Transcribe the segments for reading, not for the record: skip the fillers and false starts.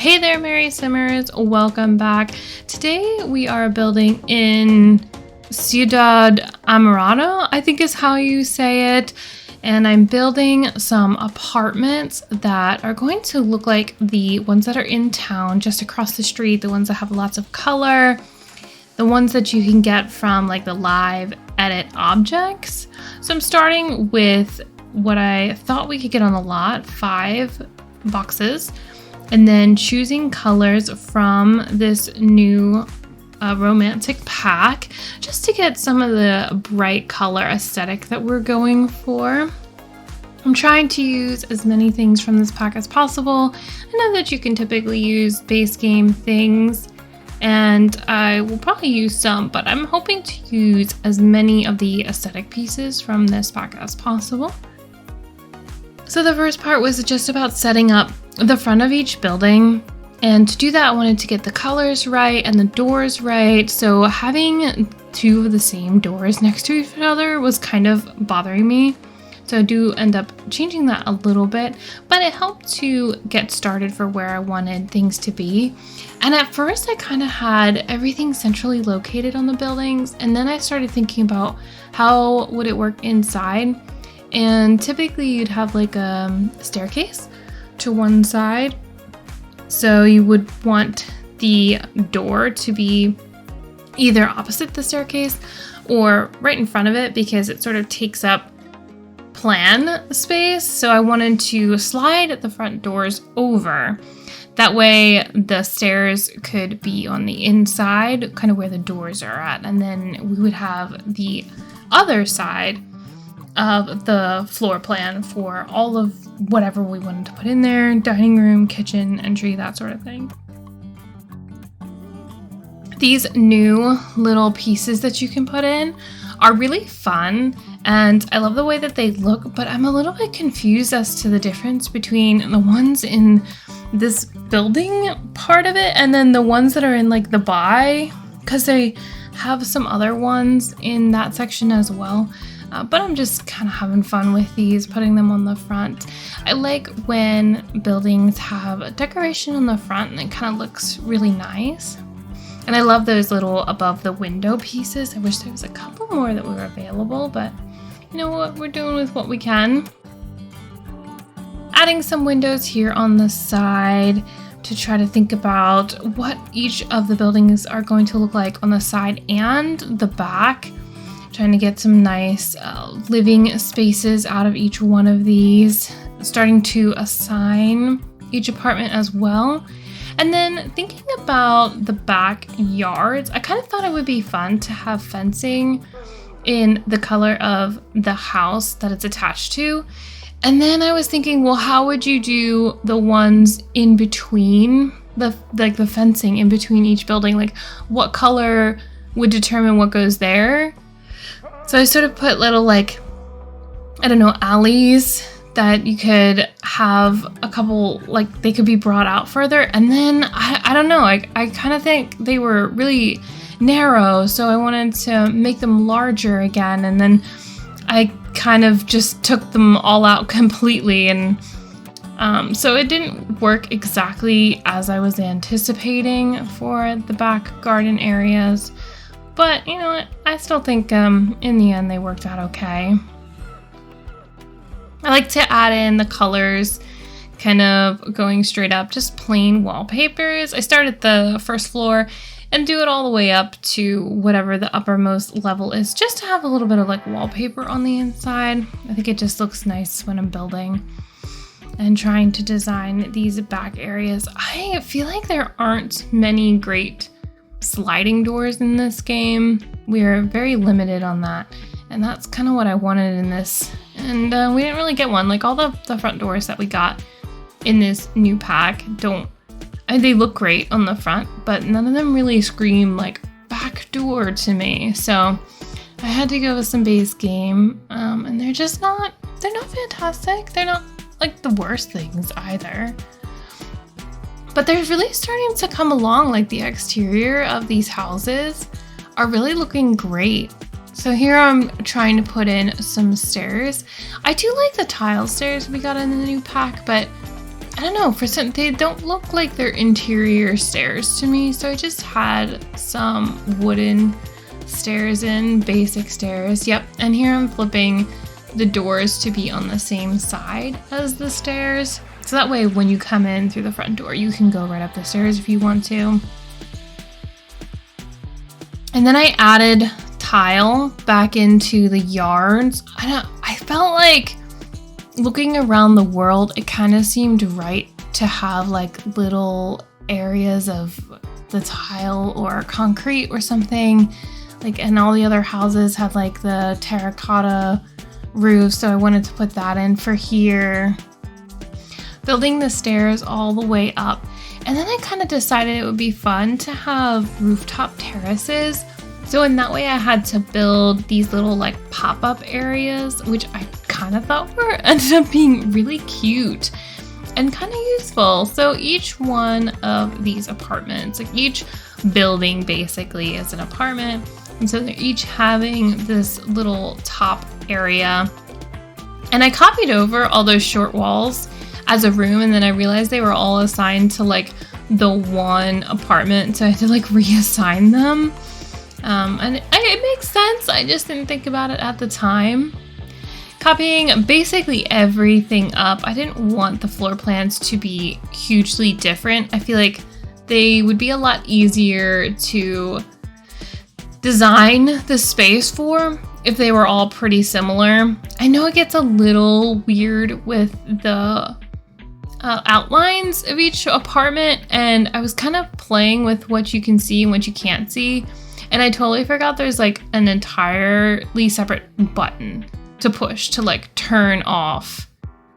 Hey there, Mary Simmers. Welcome back. Today we are building in Ciudad, Enamorada, I think is how you say it. And I'm building some apartments that are going to look like the ones that are in town, just across the street, the ones that have lots of color, the ones that you can get from like the live edit objects. So I'm starting with what I thought we could get on the lot, 5 boxes, and then choosing colors from this new romantic pack just to get some of the bright color aesthetic that we're going for. I'm trying to use as many things from this pack as possible. I know that you can typically use base game things, and I will probably use some, but I'm hoping to use as many of the aesthetic pieces from this pack as possible. So the first part was just about setting up the front of each building. And to do that, I wanted to get the colors right and the doors right. So having 2 of the same doors next to each other was kind of bothering me. So I do end up changing that a little bit, but it helped to get started for where I wanted things to be. And at first I kind of had everything centrally located on the buildings. And then I started thinking about how would it work inside. And typically you'd have like a staircase to one side. So you would want the door to be either opposite the staircase or right in front of it, because it sort of takes up plan space. So I wanted to slide the front doors over. That way the stairs could be on the inside, kind of where the doors are at. And then we would have the other side of the floor plan for all of whatever we wanted to put in there, dining room, kitchen, entry, that sort of thing. These new little pieces that you can put in are really fun, and I love the way that they look, but I'm a little bit confused as to the difference between the ones in this building part of it and then the ones that are in like the buy, because they have some other ones in that section as well. But I'm just kind of having fun with these, putting them on the front. I like when buildings have a decoration on the front and it kind of looks really nice. And I love those little above the window pieces. I wish there was a couple more that were available, but you know what, we're doing with what we can. Adding some windows here on the side to try to think about what each of the buildings are going to look like on the side and the back. Trying to get some nice living spaces out of each one of these. Starting to assign each apartment as well. And then thinking about the backyards, I kind of thought it would be fun to have fencing in the color of the house that it's attached to. And then I was thinking, well, how would you do the ones in between, the fencing in between each building? Like, what color would determine what goes there? So I sort of put little, like, I don't know, alleys that you could have a couple, like, they could be brought out further. And then, I don't know, I kind of think they were really narrow, so I wanted to make them larger again. And then I kind of just took them all out completely. And so it didn't work exactly as I was anticipating for the back garden areas. But, you know what, I still think in the end they worked out okay. I like to add in the colors, kind of going straight up, just plain wallpapers. I start at the first floor and do it all the way up to whatever the uppermost level is, just to have a little bit of like wallpaper on the inside. I think it just looks nice when I'm building and trying to design these back areas. I feel like there aren't many great sliding doors in this game. We are very limited on that, and that's kind of what I wanted in this, and we didn't really get one. Like, all the front doors that we got in this new pack they look great on the front, but none of them really scream like back door to me. So I had to go with some base game, and they're not fantastic. They're not like the worst things either. But they're really starting to come along. Like, the exterior of these houses are really looking great. So here I'm trying to put in some stairs. I do like the tile stairs we got in the new pack, but I don't know, they don't look like they're interior stairs to me, so I just had some wooden stairs in, basic stairs. Yep, and here I'm flipping the doors to be on the same side as the stairs. So that way when you come in through the front door, you can go right up the stairs if you want to. And then I added tile back into the yards. I felt like looking around the world, it kind of seemed right to have like little areas of the tile or concrete or something. Like, and all the other houses had like the terracotta roof, so I wanted to put that in for here. Building the stairs all the way up. And then I kind of decided it would be fun to have rooftop terraces. So in that way I had to build these little like pop-up areas, which I kind of thought ended up being really cute and kind of useful. So each one of these apartments, like each building basically is an apartment. And so they're each having this little top area. And I copied over all those short walls as a room, and then I realized they were all assigned to like the one apartment, so I had to like reassign them. It makes sense, I just didn't think about it at the time. Copying basically everything up. I didn't want the floor plans to be hugely different. I feel like they would be a lot easier to design the space for if they were all pretty similar. I know it gets a little weird with the outlines of each apartment, and I was kind of playing with what you can see and what you can't see, and I totally forgot there's like an entirely separate button to push to like turn off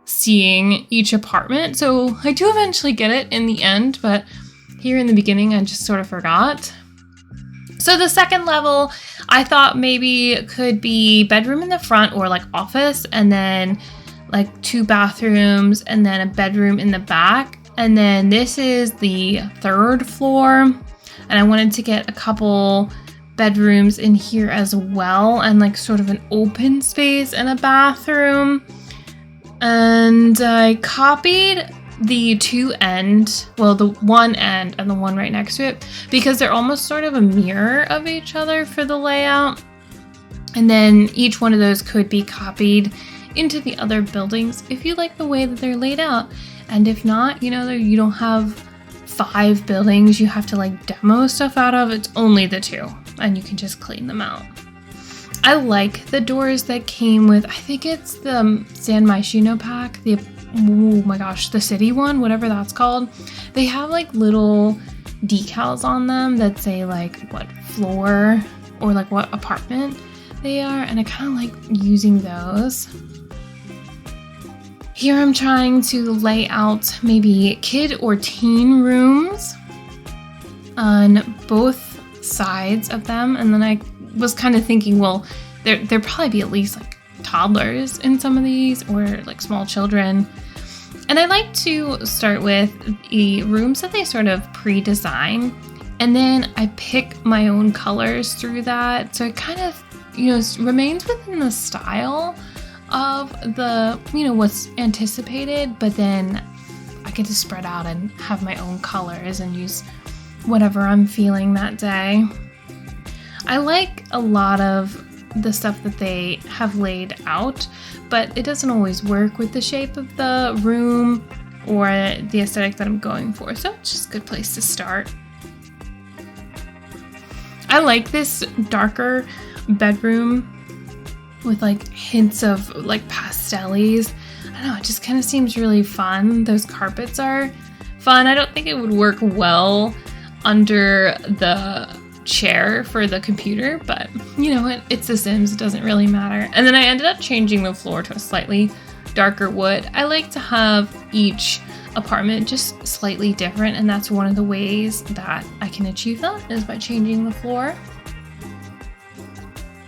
seeing each apartment. So I do eventually get it in the end, but here in the beginning I just sort of forgot. So the second level I thought maybe could be bedroom in the front or like office, and then like 2 bathrooms and then a bedroom in the back. And then this is the 3rd floor, and I wanted to get a couple bedrooms in here as well, and like sort of an open space and a bathroom. And I copied the the one end and the one right next to it, because they're almost sort of a mirror of each other for the layout. And then each one of those could be copied into the other buildings if you like the way that they're laid out. And if not, you don't have 5 buildings you have to like demo stuff out of. It's only the 2, and you can just clean them out. I like the doors that came with, I think it's the San Myshuno pack, the city one, whatever that's called. They have like little decals on them that say like what floor or like what apartment they are, and I kind of like using those. Here I'm trying to lay out maybe kid or teen rooms on both sides of them, and then I was kind of thinking, well, there'd probably be at least like toddlers in some of these, or like small children. And I like to start with the rooms that they sort of pre-design, and then I pick my own colors through that, so it kind of remains within the style of the what's anticipated, but then I get to spread out and have my own colors and use whatever I'm feeling that day. I like a lot of the stuff that they have laid out, but it doesn't always work with the shape of the room or the aesthetic that I'm going for, so it's just a good place to start. I like this darker bedroom with like hints of like pastellies. I don't know, it just kind of seems really fun. Those carpets are fun. I don't think it would work well under the chair for the computer, but you know what, it's The Sims, it doesn't really matter. And then I ended up changing the floor to a slightly darker wood. I like to have each apartment just slightly different, and that's one of the ways that I can achieve that, is by changing the floor.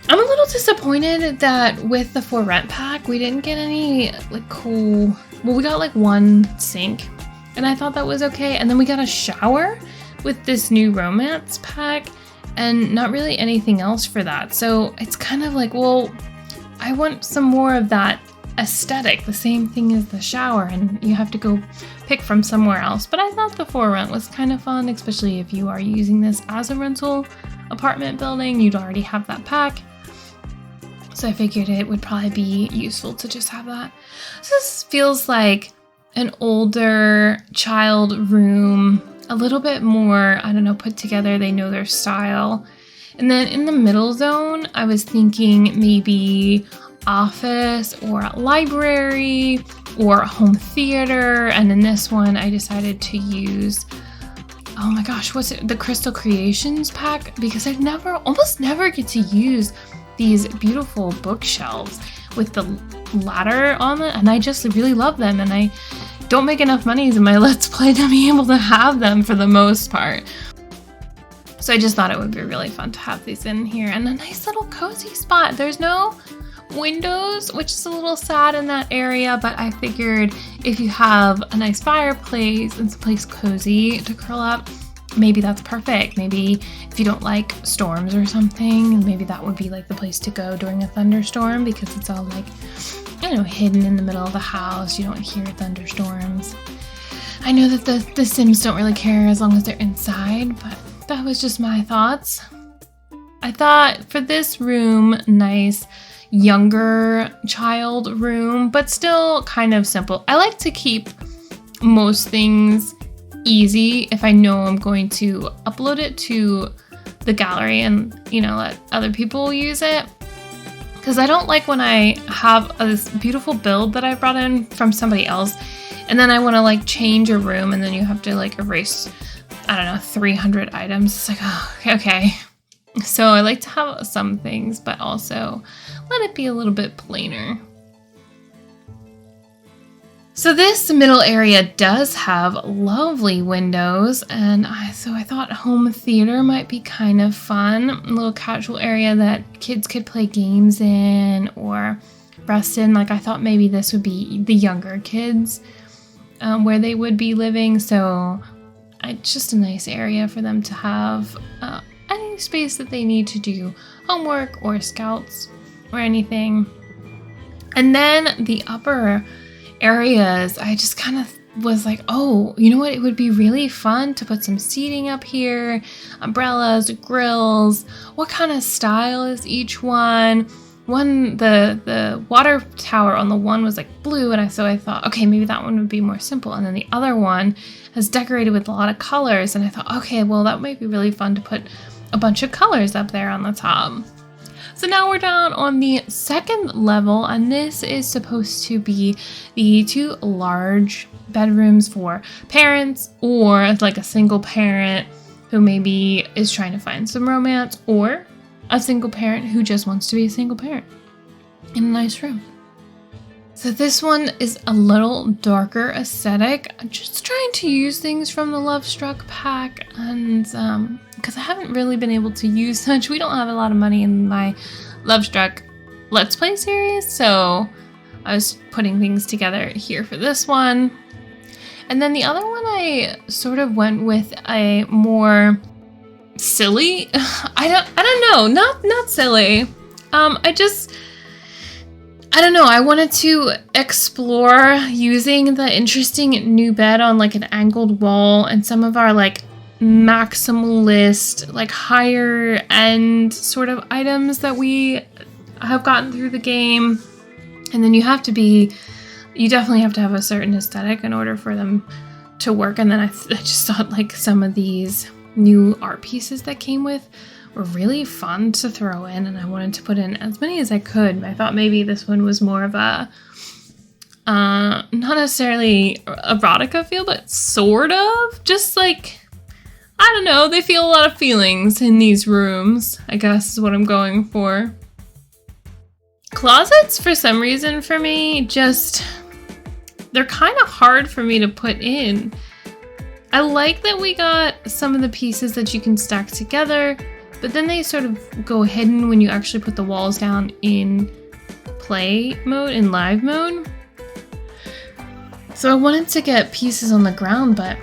I'm a little disappointed that with the For Rent pack, we didn't get any like cool, well, we got like one sink, and I thought that was okay. And then we got a shower with this new romance pack, and not really anything else for that. So it's kind of like, well, I want some more of that aesthetic, the same thing as the shower, and you have to go pick from somewhere else. But I thought the for rent was kind of fun, especially if you are using this as a rental apartment building. You'd already have that pack. So I figured it would probably be useful to just have that. So this feels like an older child room, a little bit more, I don't know, put together. They know their style. And then in the middle zone, I was thinking maybe office or library or home theater. And in this one, I decided to use, oh my gosh, what's it? The Crystal Creations pack, because I almost never get to use these beautiful bookshelves with the ladder on it, and I just really love them, and I don't make enough money in my Let's Play to be able to have them for the most part. So I just thought it would be really fun to have these in here, and a nice little cozy spot. There's no windows, which is a little sad in that area, but I figured if you have a nice fireplace and someplace cozy to curl up, maybe that's perfect. Maybe if you don't like storms or something, maybe that would be like the place to go during a thunderstorm, because it's all like, you know, hidden in the middle of the house. You don't hear thunderstorms. I know that the Sims don't really care as long as they're inside, but that was just my thoughts. I thought for this room, nice younger child room, but still kind of simple. I like to keep most things easy if I know I'm going to upload it to the gallery and, you know, let other people use it. Because I don't like when I have this beautiful build that I brought in from somebody else, and then I want to like change a room, and then you have to like erase, I don't know, 300 items. It's like, oh, okay. So I like to have some things, but also let it be a little bit plainer. So this middle area does have lovely windows, and so I thought home theater might be kind of fun. A little casual area that kids could play games in or rest in. Like I thought maybe this would be the younger kids where they would be living. So just a nice area for them to have any space that they need to do homework or scouts or anything. And then the upper areas, I just kind of was like, oh, you know what? It would be really fun to put some seating up here, umbrellas, grills. What kind of style is each one? The water tower on the one was like blue, and so I thought, okay, maybe that one would be more simple. And then the other one is decorated with a lot of colors, and I thought, okay, well, that might be really fun to put a bunch of colors up there on the top. So now we're down on the second level, and this is supposed to be the 2 large bedrooms for parents or like a single parent who maybe is trying to find some romance, or a single parent who just wants to be a single parent in a nice room. So this one is a little darker aesthetic. I'm just trying to use things from the Love Struck pack, and because I haven't really been able to use such. We don't have a lot of money in my Love Struck Let's Play series, so I was putting things together here for this one. And then the other one I sort of went with a more silly, I don't know, not silly. I don't know, I wanted to explore using the interesting new bed on like an angled wall, and some of our like maximalist, like higher end sort of items that we have gotten through the game. And then you definitely have to have a certain aesthetic in order for them to work. And then I just thought like some of these new art pieces that came with were really fun to throw in, and I wanted to put in as many as I could. I thought maybe this one was more of a not necessarily erotica feel, but sort of just like, I don't know, they feel a lot of feelings in these rooms, I guess is what I'm going for. Closets, for some reason for me, they're kind of hard for me to put in. I like that we got some of the pieces that you can stack together, but then they sort of go hidden when you actually put the walls down in play mode, in live mode. So I wanted to get pieces on the ground, but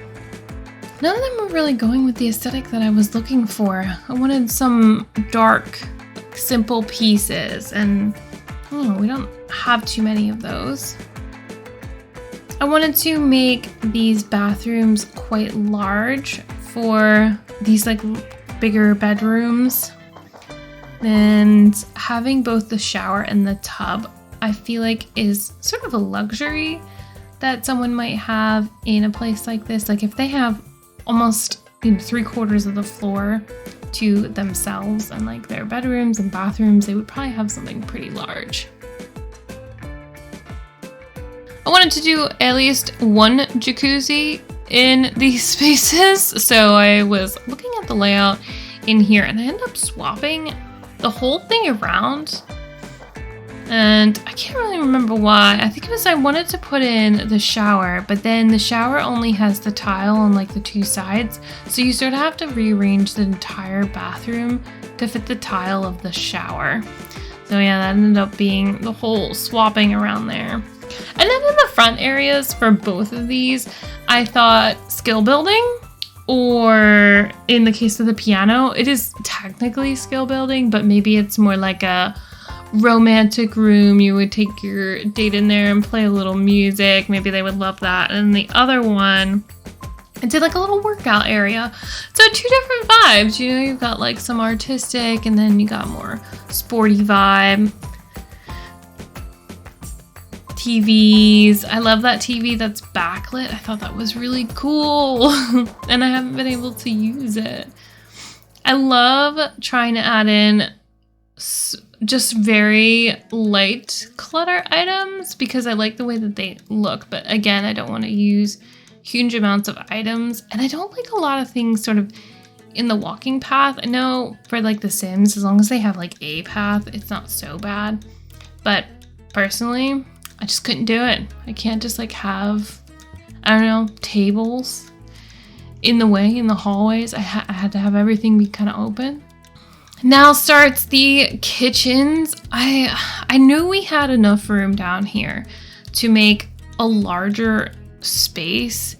none of them were really going with the aesthetic that I was looking for. I wanted some dark, simple pieces, and Oh, we don't have too many of those. I wanted to make these bathrooms quite large for these like bigger bedrooms. And having both the shower and the tub, I feel like is sort of a luxury that someone might have in a place like this. Like if they have almost 3/4 of the floor to themselves and like their bedrooms and bathrooms, they would probably have something pretty large. I wanted to do at least one jacuzzi in these spaces, so I was looking at the layout in here and I ended up swapping the whole thing around, and I can't really remember why. I think it was I wanted to put in the shower, but then the shower only has the tile on like the two sides, so you sort of have to rearrange the entire bathroom to fit the tile of the shower. So yeah, that ended up being the whole swapping around there. And then in the front areas for both of these, I thought skill building, or in the case of the piano, it is technically skill building, but maybe it's more like a romantic room. You would take your date in there and play a little music. Maybe they would love that. And the other one, I did like a little workout area. So two different vibes, you know, you've got like some artistic and then you got more sporty vibe. TVs. I love that TV that's backlit. I thought that was really cool and I haven't been able to use it. I love trying to add in just very light clutter items because I like the way that they look. But again, I don't want to use huge amounts of items, and I don't like a lot of things sort of in the walking path. I know for like The Sims, as long as they have like a path, it's not so bad. But personally, I just couldn't do it. I can't just like have, I don't know, tables in the way, in the hallways. I had to have everything be kind of open. Now starts the kitchens. I knew we had enough room down here to make a larger space,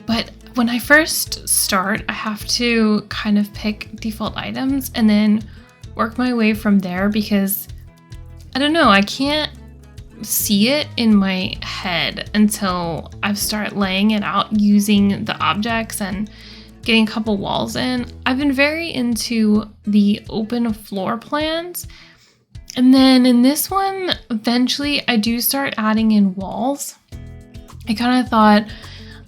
but when I first start, I have to kind of pick default items and then work my way from there because I don't know, I can't see it in my head until I start laying it out using the objects and getting a couple walls in. I've been very into the open floor plans. And then in this one, eventually I do start adding in walls. I kind of thought,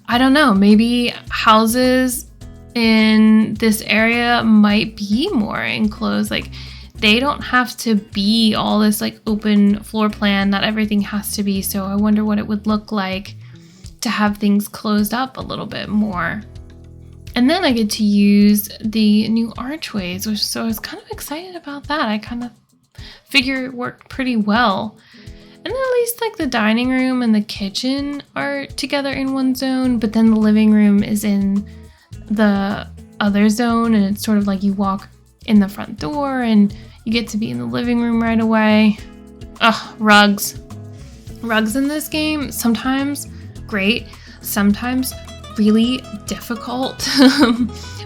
I don't know, maybe houses in this area might be more enclosed. Like they don't have to be all this like open floor plan. Not everything has to be. So I wonder what it would look like to have things closed up a little bit more. And then I get to use the new archways, so I was kind of excited about that. I kind of figure it worked pretty well. And then at least like the dining room and the kitchen are together in one zone, but then the living room is in the other zone, and it's sort of like you walk in the front door and you get to be in the living room right away. Ugh, rugs. Rugs in this game, sometimes great, sometimes really difficult.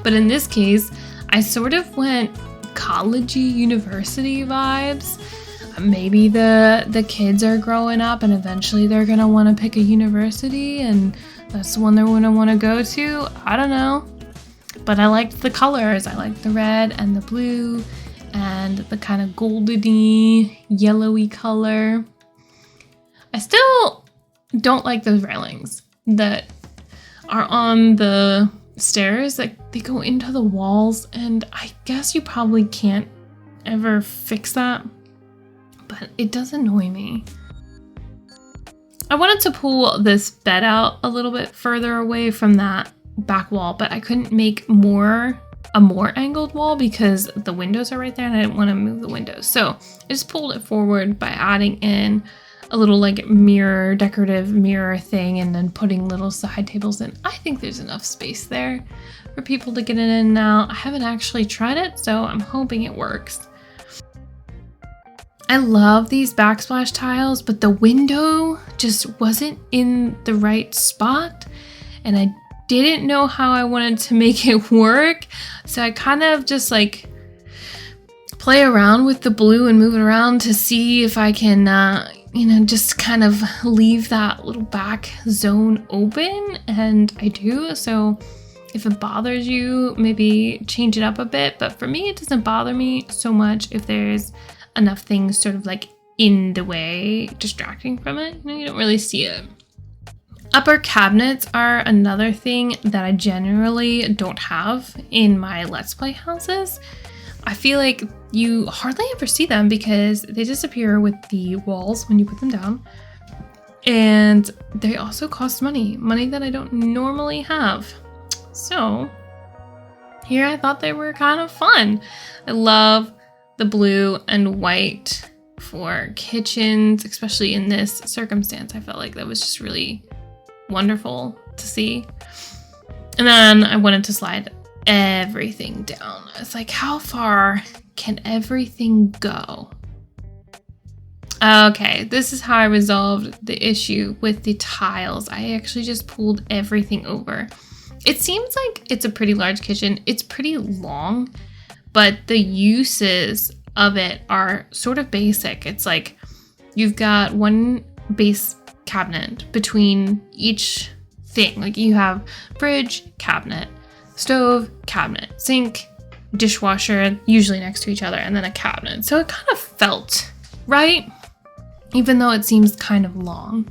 But in this case, I sort of went college-y, university vibes. Maybe the kids are growing up and eventually they're gonna want to pick a university and that's the one they're gonna want to go to. I don't know. But I liked the colors. I liked the red and the blue and the kind of goldeny, yellowy color. I still don't like those railings that are on the stairs. Like they go into the walls, and I guess you probably can't ever fix that, but it does annoy me. I wanted to pull this bed out a little bit further away from that back wall, but I couldn't make a more angled wall because the windows are right there and I didn't want to move the windows. So I just pulled it forward by adding in a little like mirror, decorative mirror thing, and then putting little side tables in. I think there's enough space there for people to get in and out. I haven't actually tried it, so I'm hoping it works. I love these backsplash tiles, but the window just wasn't in the right spot, and I didn't know how I wanted to make it work. So I kind of just like play around with the blue and move it around to see if I can, just kind of leave that little back zone open, and I do. So if it bothers you, maybe change it up a bit. But for me, it doesn't bother me so much if there's enough things sort of like in the way, distracting from it. You don't really see it. Upper cabinets are another thing that I generally don't have in my Let's Play houses. I feel like you hardly ever see them because they disappear with the walls when you put them down. And they also cost money that I don't normally have. So here I thought they were kind of fun. I love the blue and white for kitchens, especially in this circumstance. I felt like that was just really wonderful to see. And then I wanted to slide everything down. It's like, how far can everything go? Okay, this is how I resolved the issue with the tiles. I actually just pulled everything over. It seems like it's a pretty large kitchen. It's pretty long, but the uses of it are sort of basic. It's like you've got one base cabinet between each thing. Like you have fridge, cabinet, stove, cabinet, sink, dishwasher, usually next to each other, and then a cabinet. So it kind of felt right, even though it seems kind of long.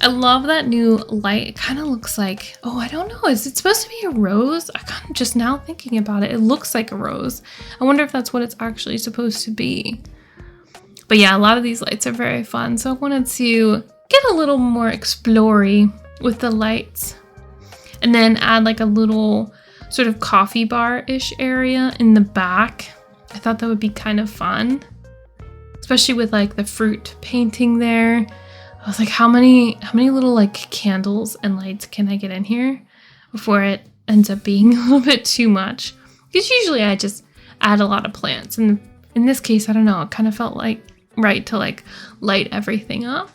I love that new light. It kind of looks like, I don't know, is it supposed to be a rose? I kind of just now thinking about it, it looks like a rose. I wonder if that's what it's actually supposed to be. But yeah, a lot of these lights are very fun. So I wanted to get a little more explory with the lights, and then add like a little sort of coffee bar-ish area in the back. I thought that would be kind of fun, especially with like the fruit painting there. I was like, how many little like candles and lights can I get in here before it ends up being a little bit too much? Because usually I just add a lot of plants, and in this case, I don't know, it kind of felt like right to like light everything up.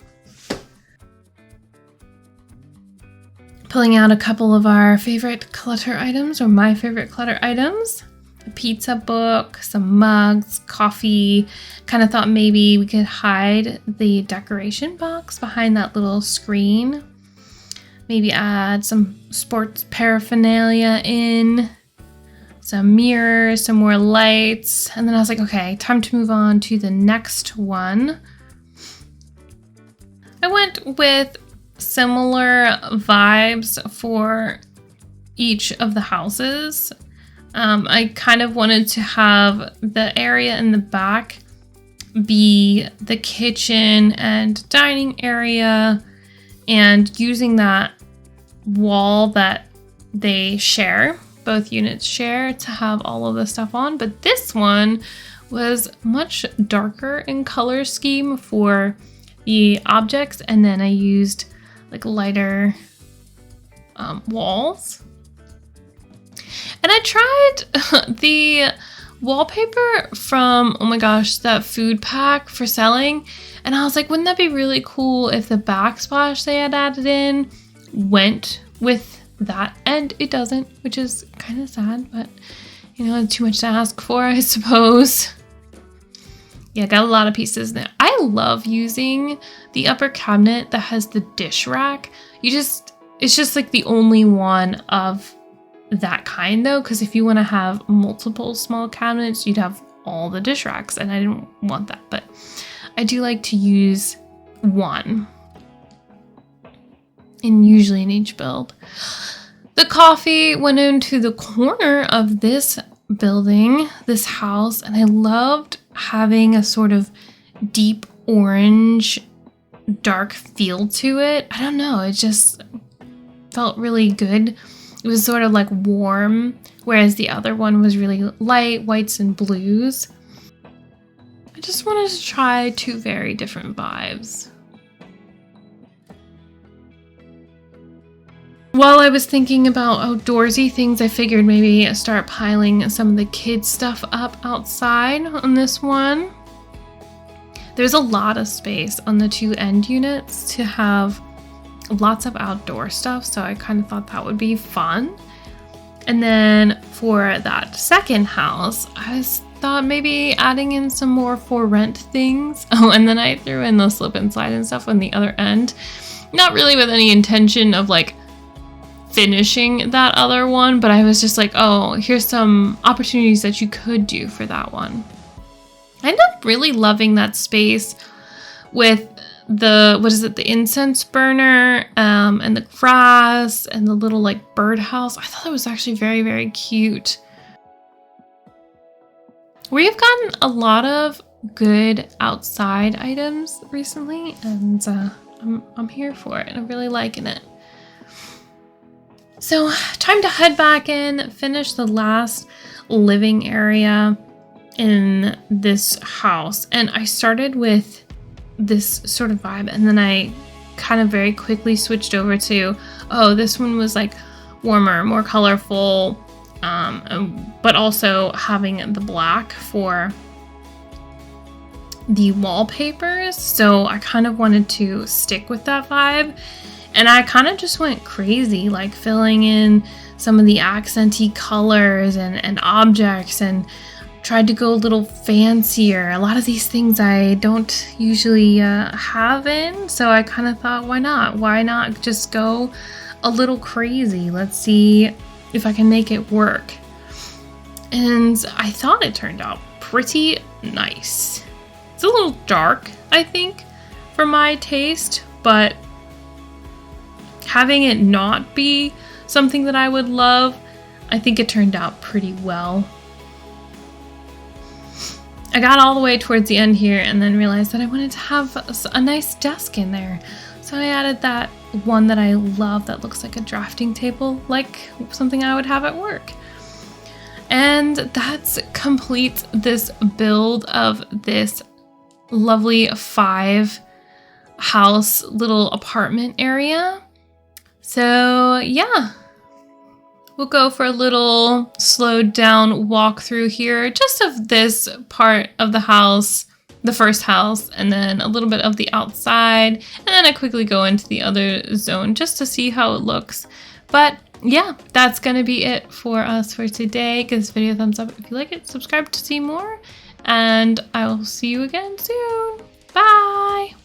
Pulling out a couple of our favorite clutter items, or my favorite clutter items. A pizza book, some mugs, coffee. Kind of thought maybe we could hide the decoration box behind that little screen. Maybe add some sports paraphernalia in. Some mirrors, some more lights. And then I was like, okay, time to move on to the next one. I went with similar vibes for each of the houses. I kind of wanted to have the area in the back be the kitchen and dining area, and using that wall that they share, both units share, to have all of the stuff on. But this one was much darker in color scheme for the objects, and then I used like lighter walls. And I tried the wallpaper from, oh my gosh, that food pack for selling. And I was like, wouldn't that be really cool if the backsplash they had added in went with that? And it doesn't, which is kind of sad, but too much to ask for, I suppose. Yeah, got a lot of pieces there. I love using the upper cabinet that has the dish rack. It's just like the only one of that kind though, because if you want to have multiple small cabinets, you'd have all the dish racks, and I didn't want that. But I do like to use one, and usually in each build. The coffee went into the corner of this building, this house, and I loved having a sort of deep orange, dark feel to it. I don't know, it just felt really good. It was sort of like warm, whereas the other one was really light, whites and blues. I just wanted to try two very different vibes. While I was thinking about outdoorsy things, I figured maybe start piling some of the kids' stuff up outside on this one. There's a lot of space on the two end units to have lots of outdoor stuff, so I kind of thought that would be fun. And then for that second house, I was thought maybe adding in some more for rent things. Oh, and then I threw in the slip and slide and stuff on the other end. Not really with any intention of like finishing that other one, but I was just like, oh, here's some opportunities that you could do for that one. I ended up really loving that space with the incense burner, and the grass and the little like birdhouse. I thought that was actually very, very cute. We've gotten a lot of good outside items recently, and I'm here for it. I'm really liking it. So time to head back in, finish the last living area in this house. And I started with this sort of vibe, and then I kind of very quickly switched over to, oh, this one was like warmer, more colorful, but also having the black for the wallpapers. So I kind of wanted to stick with that vibe, and I kind of just went crazy, like filling in some of the accenty colors and objects, and tried to go a little fancier. A lot of these things I don't usually have in, so I kind of thought, why not? Why not just go a little crazy? Let's see if I can make it work. And I thought it turned out pretty nice. It's a little dark, I think, for my taste, but having it not be something that I would love, I think it turned out pretty well. I got all the way towards the end here and then realized that I wanted to have a nice desk in there. So I added that one that I love that looks like a drafting table, like something I would have at work. And that's completes this build of this lovely 5-house little apartment area. So yeah. We'll go for a little slowed down walk through here, just of this part of the house, the first house, and then a little bit of the outside. And then I quickly go into the other zone just to see how it looks. But yeah, that's going to be it for us for today. Give this video a thumbs up if you like it. Subscribe to see more. And I will see you again soon. Bye!